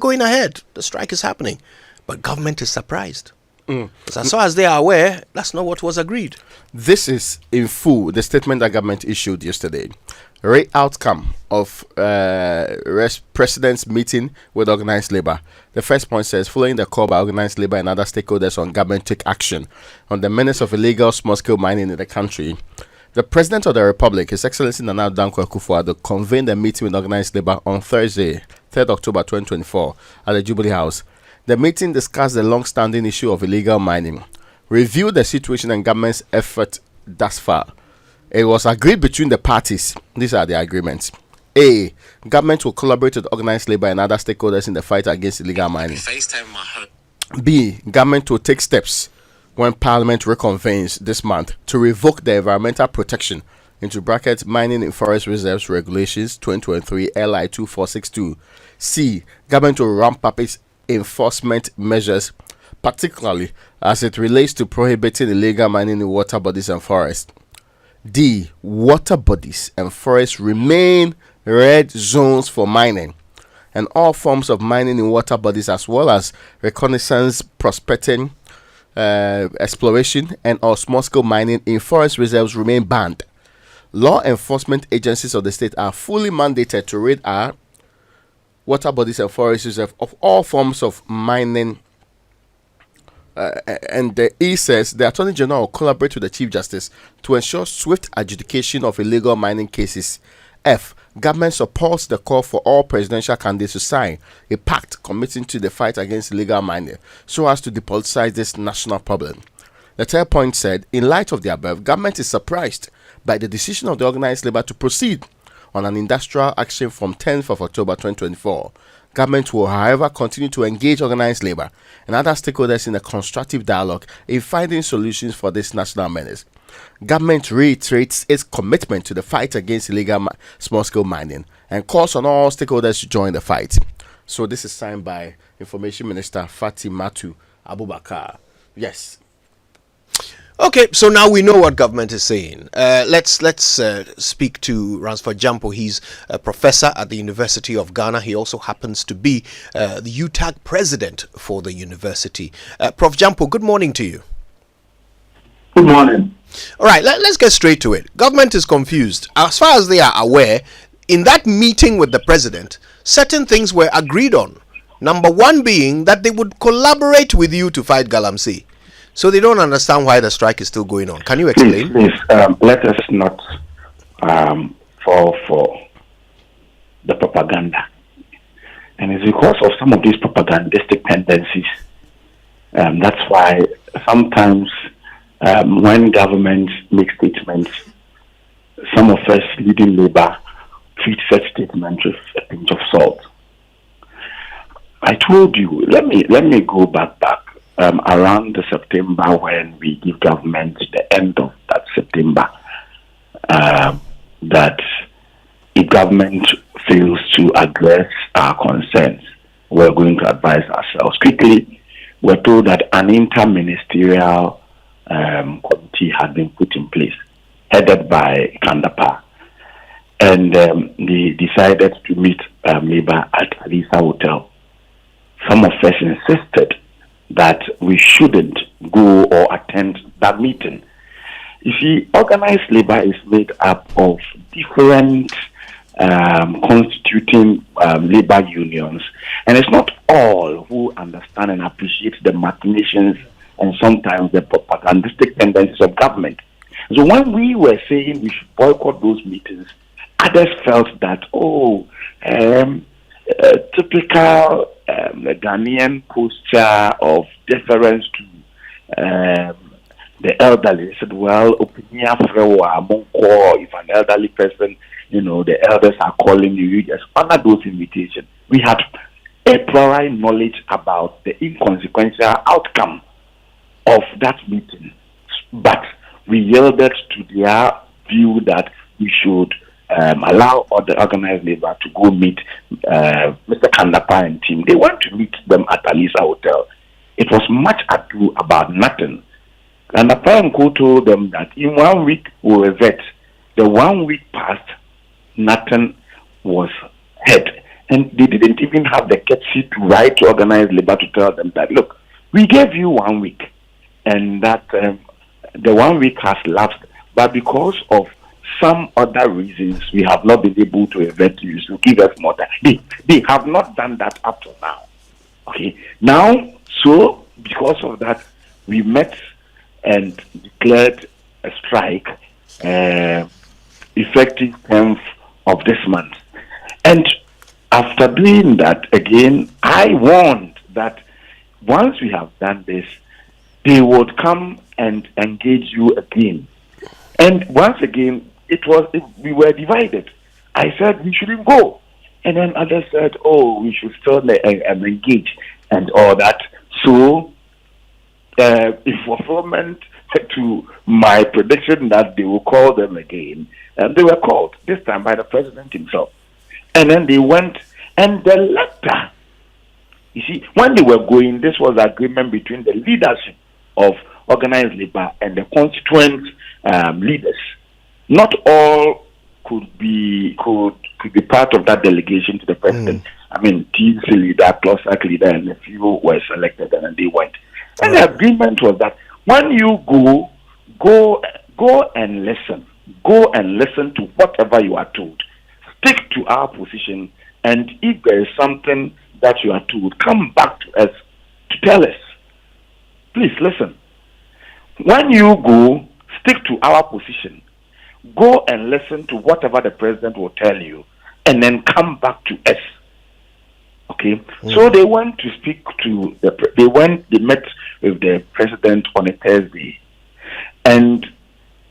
going ahead. The strike is happening. But government is surprised. Because as far as they are aware, that's not what was agreed. This is in full the statement that government issued yesterday. Outcome of President's meeting with organized labor. The first point says, following the call by organized labor and other stakeholders on government take action on the menace of illegal small-scale mining in the country, the President of the Republic, His Excellency Nana Dankwa Akufo-Addo, convened a meeting with organized labor on Thursday, 3rd October 2024, at the Jubilee House. The meeting discussed the long-standing issue of illegal mining, reviewed the situation and government's effort thus far. It was agreed between the parties. These are the agreements. A. Government will collaborate with organized labor and other stakeholders in the fight against illegal mining. B. Government will take steps when Parliament reconvenes this month to revoke the Environmental Protection into brackets Mining in Forest Reserves Regulations 2023 LI 2462. C. Government will ramp up its enforcement measures, particularly as it relates to prohibiting illegal mining in water bodies and forests. D. Water bodies and forests remain red zones for mining, and all forms of mining in water bodies, as well as reconnaissance, prospecting, exploration, and or small-scale mining in forest reserves, remain banned. Law enforcement agencies of the state are fully mandated to raid our water bodies and forest reserves of all forms of mining. And the E says the Attorney General will collaborate with the Chief Justice to ensure swift adjudication of illegal mining cases. F. Government supports the call for all presidential candidates to sign a pact committing to the fight against illegal mining so as to depoliticize this national problem. The third point said, in light of the above, government is surprised by the decision of the organized labor to proceed on an industrial action from 10th of October 2024. Government will, however, continue to engage organized labor and other stakeholders in a constructive dialogue in finding solutions for this national menace. Government reiterates its commitment to the fight against illegal small-scale mining and calls on all stakeholders to join the fight. So this is signed by Information Minister Fatimatu Abubakar. Yes. Okay, so now we know what government is saying. Let's speak to Ransford Jampo. He's a professor at the University of Ghana. He also happens to be the UTAG president for the university. Prof. Jampo, good morning to you. Good morning. All right, let's get straight to it. Government is confused. As far as they are aware, in that meeting with the president, certain things were agreed on. Number one being that they would collaborate with you to fight Galamsey. So they don't understand why the strike is still going on. Can you explain? Please, let us not fall for the propaganda. And it's because of some of these propagandistic tendencies. That's why sometimes when government makes statements, some of us leading labor treat such statements with a pinch of salt. I told you, let me go back. Around the September, when we give government the end of that September, that if government fails to address our concerns, we're going to advise ourselves. Quickly, we're told that an interministerial committee had been put in place, headed by Kandapa, and they decided to meet labor at Alisa Hotel. Some of us insisted that we shouldn't go or attend that meeting. You see, organized labor is made up of different constituting labor unions, and it's not all who understand and appreciate the machinations and sometimes the propagandistic tendencies of government. So when we were saying we should boycott those meetings, others felt that, typical the Ghanaian posture of deference to the elderly. Said, well, if an elderly person, the elders are calling you, you just honor those invitations. We had a prior knowledge about the inconsequential outcome of that meeting, but we yielded to their view that we should allow other organized labor to go meet Mr. Kandapa and team. They went to meet them at Alisa Hotel. It was much ado about nothing. Kandapa and Co told them that in 1 week we will vet. The 1 week passed, nothing was heard. And they didn't even have the courtesy to write to organized labor to tell them that, look, we gave you 1 week, and that the 1 week has lapsed, but because of some other reasons, we have not been able to event you, so give us more time. They have not done that up to now. Okay, now, so because of that, we met and declared a strike effective 10th of this month. And after doing that, again, I warned that once we have done this, they would come and engage you again. And once again, we were divided. I said we shouldn't go. And then others said, oh, we should still engage and all that. So, in fulfillment to my prediction that they will call them again, they were called, this time by the president himself. And then they went, and the letter, you see, when they were going, this was agreement between the leadership of organized labor and the constituent leaders. Not all could be part of that delegation to the president. I mean, TNC leader, CLOSAC leader, and a few were selected, and they went. And the agreement was that when you go and listen. Go and listen to whatever you are told. Stick to our position, and if there is something that you are told, come back to us to tell us. Please listen. When you go, stick to our position. Go and listen to whatever the president will tell you, and then come back to us. Okay? So they went to speak to they met with the president on a Thursday. And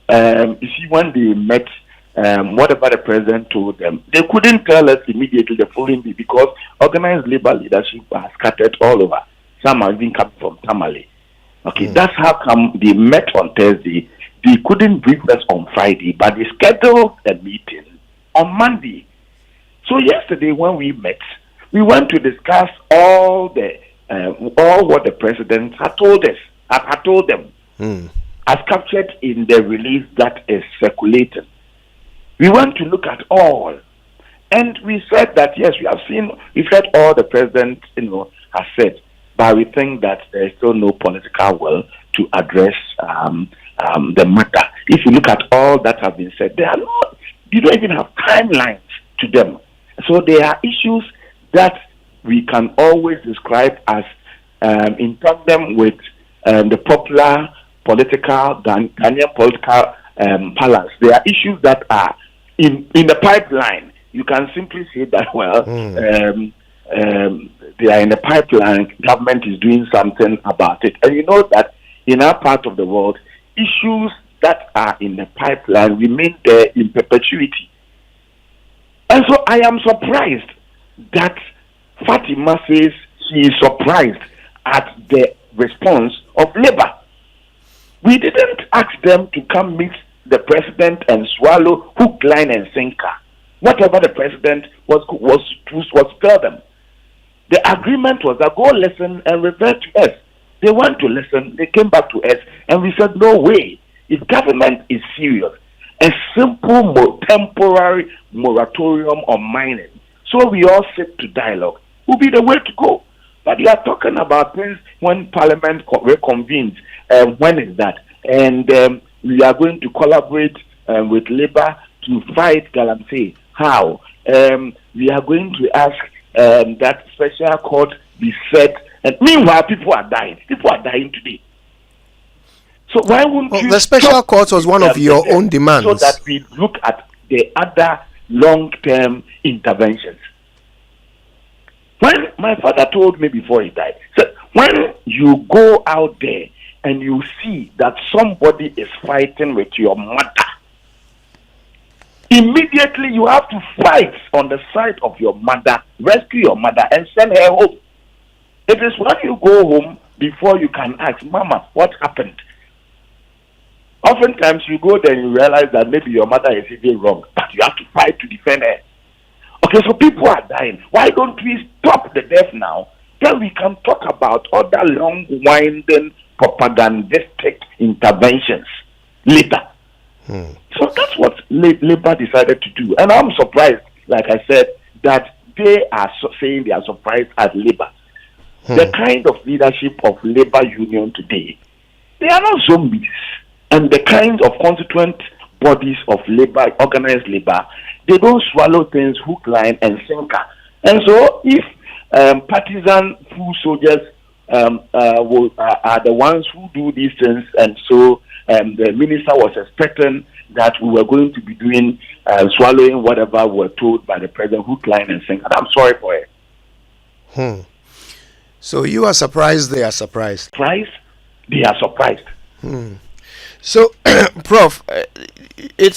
you see, when they met, whatever the president told them, they couldn't tell us immediately the following day because organized labor leadership are scattered all over. Some are even coming from Tamale. Okay, that's how come they met on Thursday. They couldn't brief us on Friday, but they scheduled a meeting on Monday. So yesterday when we met, we went to discuss all what the president had told us, had told them, as captured in the release that is circulating. We went to look at all, and we said that yes, we've heard all the president has said, but we think that there is still no political will to address the matter. If you look at all that have been said, you don't even have timelines to them. So there are issues that we can always describe as in tandem with the popular Ghanaian political balance. There are issues that are in the pipeline. You can simply say that, they are in the pipeline, government is doing something about it. And you know that in our part of the world, issues that are in the pipeline remain there in perpetuity. And so I am surprised that Fatima says she is surprised at the response of Labour. We didn't ask them to come meet the president and swallow hook, line, and sinker. Whatever the president was to tell them. The agreement was that go listen and revert to us. They went to listen, they came back to us, and we said, no way. If government is serious, a simple temporary moratorium on mining, so we all sit to dialogue, will be the way to go. But you are talking about things when Parliament reconvenes. When is that? And we are going to collaborate with Labour to fight Galamsey. How? We are going to ask that special court be set. And meanwhile, people are dying. People are dying today. So why wouldn't you... The special court was one of your own demands. So that we look at the other long-term interventions. When my father told me before he died, so when you go out there and you see that somebody is fighting with your mother, immediately you have to fight on the side of your mother, rescue your mother, and send her home. It is when you go home before you can ask, Mama, what happened? Oftentimes you go there and you realize that maybe your mother is even wrong, but you have to fight to defend her. Okay, so people are dying. Why don't we stop the death now? Then we can talk about other long-winding propagandistic interventions later. So that's what Labour decided to do. And I'm surprised, like I said, that they are saying they are surprised at Labour. The kind of leadership of Labour Union today, they are not zombies. And the kind of constituent bodies of Labour, organized Labour, they don't swallow things hook, line, and sinker. And so, if partisan foot soldiers are the ones who do these things, and so the minister was expecting that we were going to be doing swallowing whatever we were told by the president, hook, line, and sinker. I'm sorry for it. So you are surprised, they are surprised. Surprised? They are surprised. So, Prof, it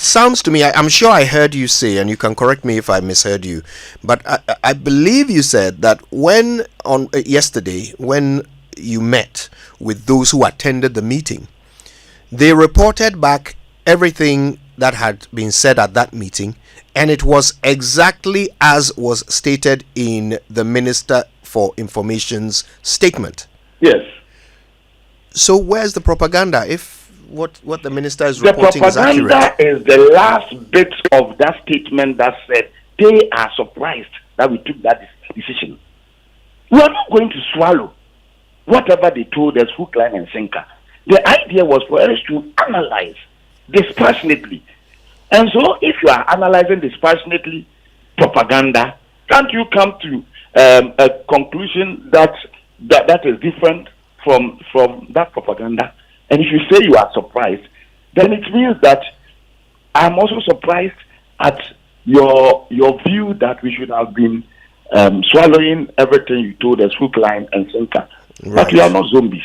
sounds to me, I'm sure I heard you say, and you can correct me if I misheard you, but I believe you said that when on yesterday, when you met with those who attended the meeting, they reported back everything that had been said at that meeting, and it was exactly as was stated in the Minister for Information's statement. Yes. So where's the propaganda if what the minister is reporting is accurate? The propaganda is the last bit of that statement that said they are surprised that we took that decision. We are not going to swallow whatever they told us, hook, line, and sinker. The idea was for us to analyze dispassionately. And so if you are analyzing dispassionately propaganda, can't you come to a conclusion that is different from that propaganda? And if you say you are surprised, then it means that I'm also surprised at your view that we should have been swallowing everything you told us, hook, line, and sinker. Right. But we are not zombies.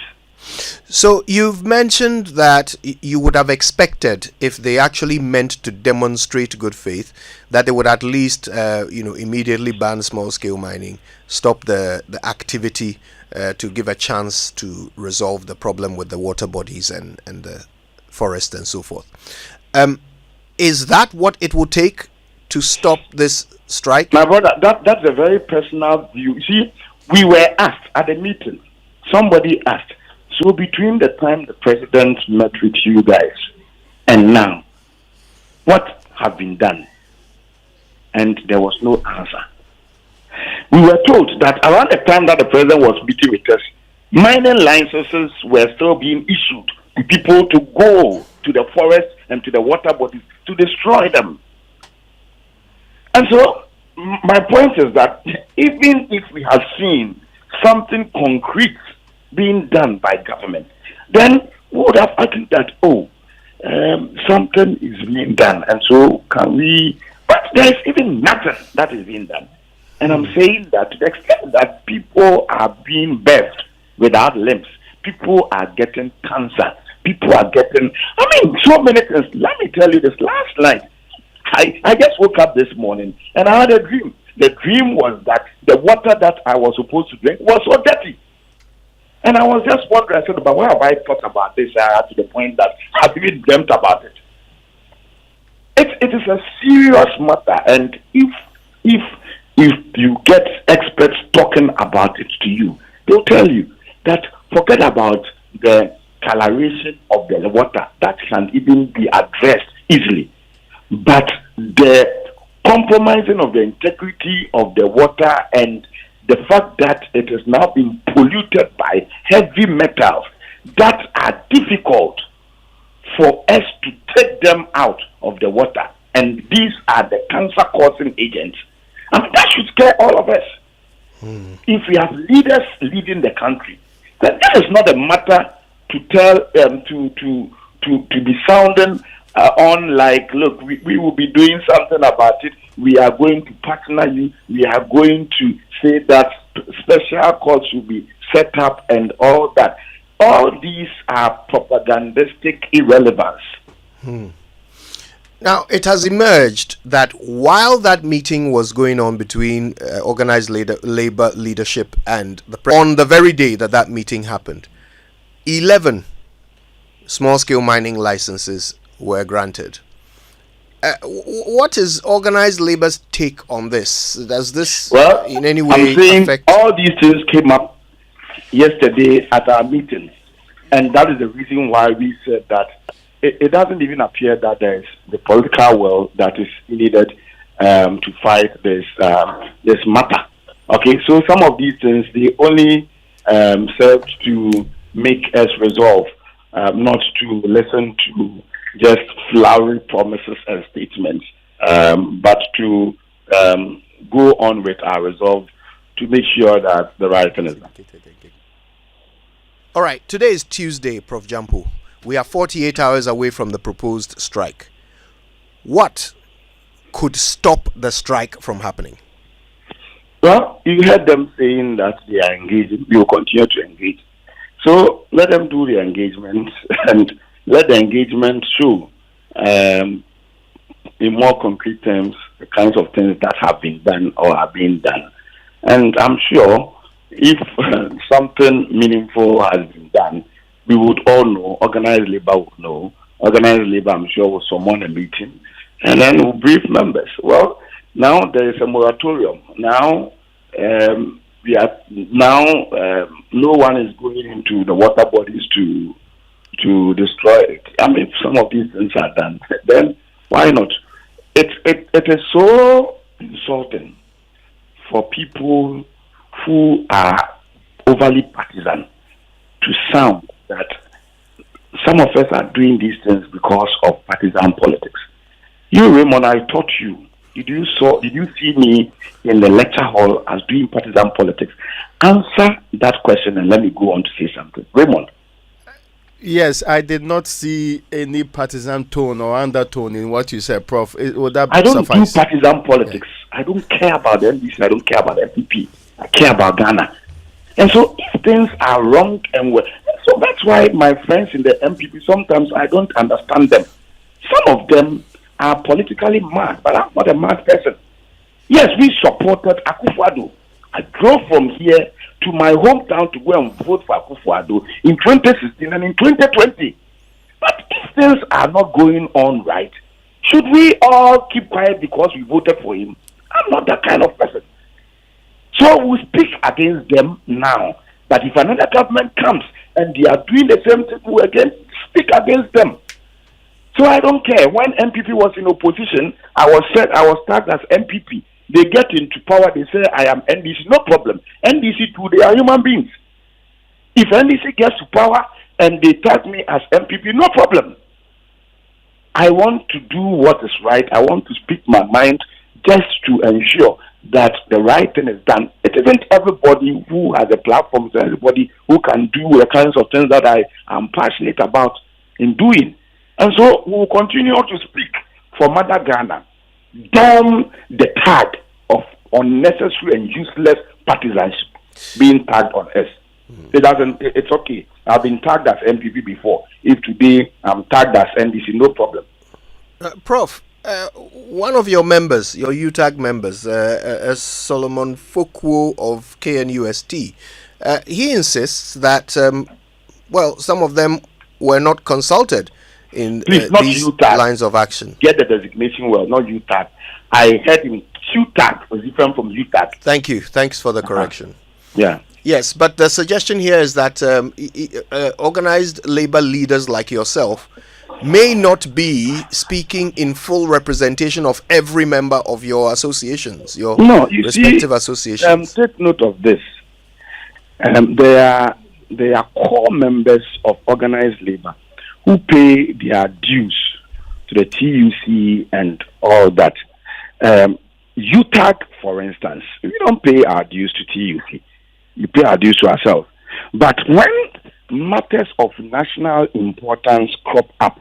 So you've mentioned that you would have expected, if they actually meant to demonstrate good faith, that they would at least immediately ban small-scale mining, stop the activity to give a chance to resolve the problem with the water bodies and the forest and so forth. Is that what it would take to stop this strike? My brother, that's a very personal view. You see, we were asked at the meeting, somebody asked, so between the time the president met with you guys and now, what have been done? And there was no answer. We were told that around the time that the president was meeting with us, mining licenses were still being issued to people to go to the forest and to the water bodies to destroy them. And so, my point is that even if we have seen something concrete being done by government, then we would have argued that, something is being done, and so can we... But there is even nothing that is being done. And I'm saying that to the extent that people are being birthed without limbs, people are getting cancer, people are getting... so many things. Let me tell you this. Last night, I just woke up this morning, and I had a dream. The dream was that the water that I was supposed to drink was so dirty. And I was just wondering, I said, but why have I thought about this to the point that I've even dreamt about it? It is a serious matter, and if you get experts talking about it to you, they'll tell you that forget about the coloration of the water. That can even be addressed easily. But the compromising of the integrity of the water and the fact that it is now being polluted by heavy metals that are difficult for us to take them out of the water. And these are the cancer-causing agents. That should scare all of us. If we have leaders leading the country, then that is not a matter to tell to be sounding on like, look, we will be doing something about it. We are going to partner you. We are going to say that special courts will be set up and all that. All these are propagandistic irrelevance. Now, it has emerged that while that meeting was going on between organized labor leadership and the president, on the very day that meeting happened, 11 small-scale mining licenses were granted. What is organized labor's take on this? Does this in any way affect? All these things came up yesterday at our meeting, and that is the reason why we said that it doesn't even appear that there is the political will that is needed to fight this matter. Okay, so some of these things they only served to make us resolve not to listen to just flowery promises and statements, but to go on with our resolve to make sure that the right thing is done. All right, today is Tuesday, Prof. Jampo. We are 48 hours away from the proposed strike. What could stop the strike from happening? Well, you heard them saying that they are engaging. We will continue to engage. So let them do the engagement and let the engagement show, in more concrete terms, the kinds of things that have been done or are being done. And I'm sure if something meaningful has been done, we would all know, organized labor would know. Organized labor, I'm sure, will summon a meeting and then we'll brief members. Well, now there is a moratorium. Now, we are now no one is going into the water bodies to destroy it. I mean, if some of these things are done, then why not? It is so insulting for people who are overly partisan to sound that some of us are doing these things because of partisan politics. You, Raymond, I taught you. Did you see me in the lecture hall as doing partisan politics? Answer that question and let me go on to say something. Raymond. Yes, I did not see any partisan tone or undertone in what you said, Prof. Would that I don't suffice? do partisan politics. Yeah. I don't care about the NDC. I don't care about the MPP. I care about Ghana. And so if things are wrong and well, so that's why my friends in the MPP, sometimes I don't understand them. Some of them are politically mad, but I'm not a mad person. Yes, we supported Akufo-Addo. I drove from here to my hometown to go and vote for Akufo-Addo in 2016 and in 2020. But if things are not going on right, should we all keep quiet because we voted for him? I'm not that kind of person. So we speak against them now. But if another government comes and they are doing the same thing, we again speak against them. So I don't care. When MPP was in opposition, I was tagged as MPP. They get into power, they say I am NDC. No problem. NDC too, they are human beings. If NDC gets to power and they tag me as MPP, no problem. I want to do what is right. I want to speak my mind just to ensure that the right thing is done. It isn't everybody who has a platform, it's everybody who can do the kinds of things that I am passionate about in doing. And so we will continue to speak for Mother Ghana. Down the tag of unnecessary and useless partisanship being tagged on us. It's okay. I've been tagged as MPP before. If today I'm tagged as NDC, no problem. Prof, one of your members, your UTAG members, Solomon Fokwo of KNUST, he insists that, some of them were not consulted in these lines of action. Get the designation well, not UTAG. I heard him QTAG was different from UTAG. Thank you. Thanks for the correction. Yeah. Yes, but the suggestion here is that organized labor leaders like yourself may not be speaking in full representation of every member of your associations, your respective associations. Take note of this. They are core members of organized labor who pay their dues to the TUC and all that. UTAG, for instance, we don't pay our dues to TUC. We pay our dues to ourselves. But when matters of national importance crop up,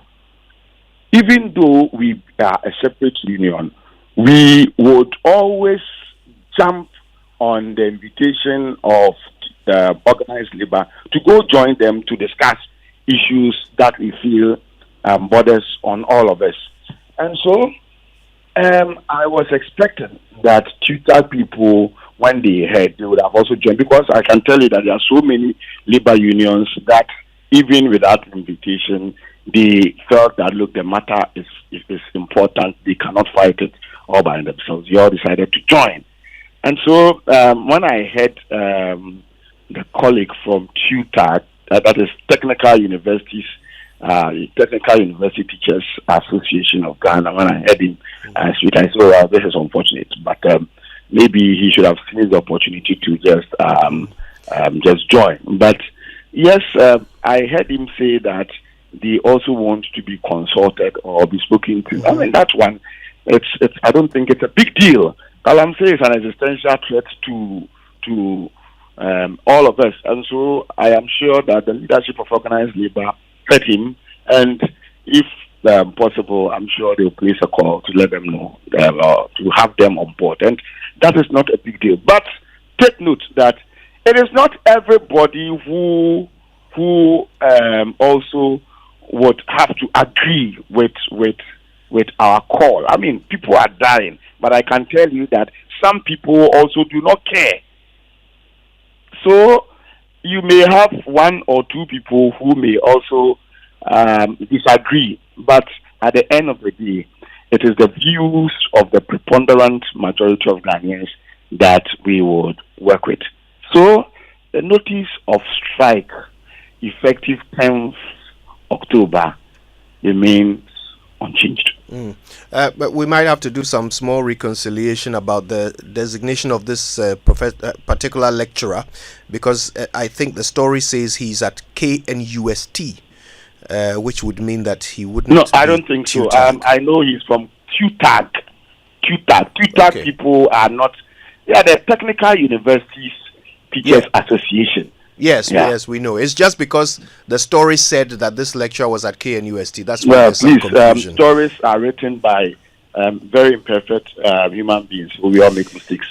even though we are a separate union, we would always jump on the invitation of organized labor to go join them to discuss issues that we feel borders on all of us. And so I was expecting that Twitter people, when they heard, they would have also joined, because I can tell you that there are so many labor unions that even without invitation, they felt that, look, the matter is important. They cannot fight it all by themselves. They all decided to join. And so when I heard the colleague from TUTAG, that is Technical Universities Technical University Teachers Association of Ghana. When I heard him speak, I said, well, this is unfortunate, but maybe he should have seen the opportunity to just join. But yes, I heard him say that they also want to be consulted or be spoken to. I mean, that one, it's. I don't think it's a big deal. All I'm saying is an existential threat to all of us, and so I am sure that the leadership of organized labor heard him, and if possible, I'm sure they'll place a call to let them know to have them on board, and that is not a big deal. But take note that it is not everybody who also would have to agree with our call. I mean, people are dying, but I can tell you that some people also do not care. So you may have one or two people who may also disagree, but at the end of the day, it is the views of the preponderant majority of Ghanaians that we would work with. So the notice of strike effective 10th October remains unchanged. But we might have to do some small reconciliation about the designation of this particular lecturer, because I think the story says he's at KNUST, which would mean that he wouldn't. No, I don't think so. I know he's from QTAG. QTAG people are not. They are the Technical Universities Teachers Association. Yes, we know. It's just because the story said that this lecturer was at KNUST. That's why there's some confusion. Stories are written by very imperfect human beings. We all make mistakes.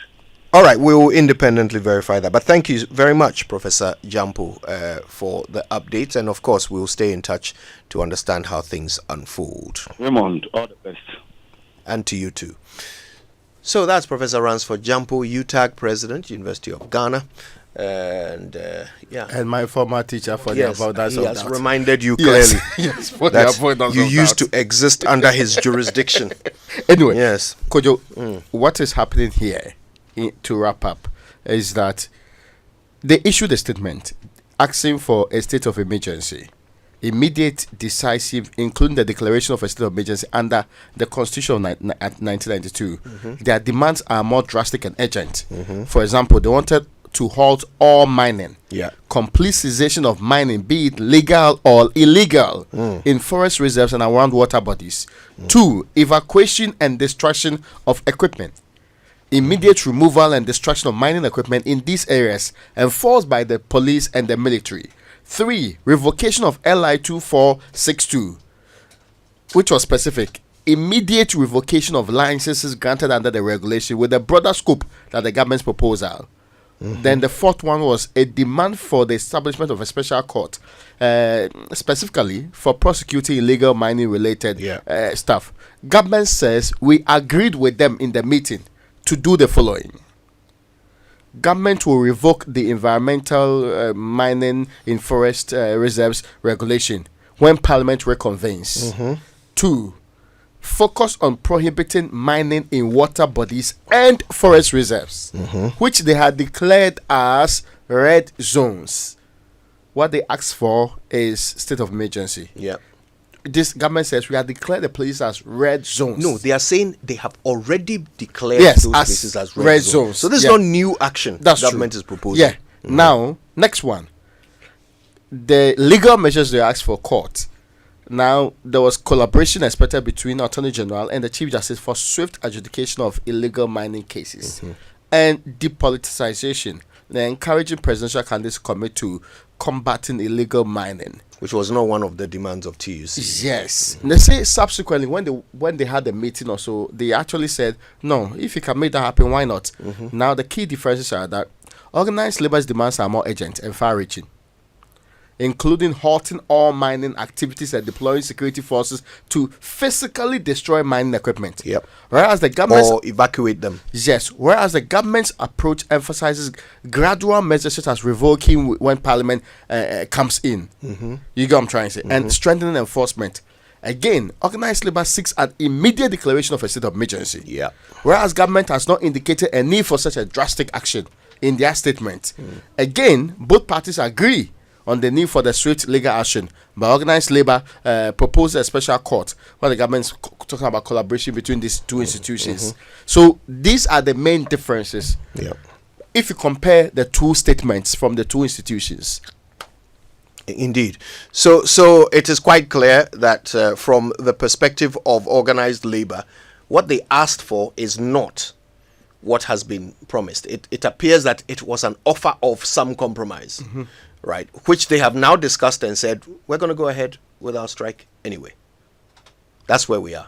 All right, we will independently verify that. But thank you very much, Professor Jampo, for the updates. And of course, we'll stay in touch to understand how things unfold. Raymond, all the best. And to you too. So that's Professor Ransford Jampo, UTAG President, University of Ghana. And my former teacher for the avoidance he of has doubt. Reminded you clearly for the avoidance you of used doubt. to exist under his jurisdiction. Anyway, yes, Kojo, what is happening here, to wrap up, is that they issued a statement asking for a state of emergency, immediate, decisive, including the declaration of a state of emergency under the Constitution of 1992. Their demands are more drastic and urgent. For example, they wanted to halt all mining, complete cessation of mining, be it legal or illegal, in forest reserves and around water bodies. 2, evacuation and destruction of equipment, immediate removal and destruction of mining equipment in these areas enforced by the police and the military. 3, revocation of LI 2462, which was specific. Immediate revocation of licenses granted under the regulation with a broader scope than the government's proposal. Then the 4th one was a demand for the establishment of a special court, specifically for prosecuting illegal mining related stuff. Government says we agreed with them in the meeting to do the following. Government will revoke the environmental mining in forest reserves regulation when Parliament reconvenes. 2, focus on prohibiting mining in water bodies and forest reserves, which they had declared as red zones. What they asked for is state of emergency. This government says we have declared the places as red zones. No, they are saying they have already declared those places as red zones. So this is not new action That's government true. is proposing. Now, next one. The legal measures they asked for court. Now, there was collaboration expected between Attorney General and the Chief Justice for swift adjudication of illegal mining cases and depoliticization, encouraging presidential candidates to commit to combating illegal mining, which was not one of the demands of TUC. Yes. They say subsequently, when they had a meeting or so, they actually said, no, if you can make that happen, why not? Now, the key differences are that organized labor's demands are more urgent and far-reaching, including halting all mining activities and deploying security forces to physically destroy mining equipment. Whereas the government or evacuate them. Yes. Whereas the government's approach emphasizes gradual measures such as revoking when Parliament comes in. You get what I'm trying to say, and strengthening enforcement. Again, organized labor seeks an immediate declaration of a state of emergency. Whereas government has not indicated a need for such a drastic action in their statement. Again, both parties agree on the need for the swift legal action by organized labor, proposed a special court where the government's talking about collaboration between these two institutions. So these are the main differences. If you compare the two statements from the two institutions. Indeed. So it is quite clear that from the perspective of organized labor, what they asked for is not what has been promised. It appears that it was an offer of some compromise, right? Which they have now discussed and said, we're going to go ahead with our strike anyway. That's where we are.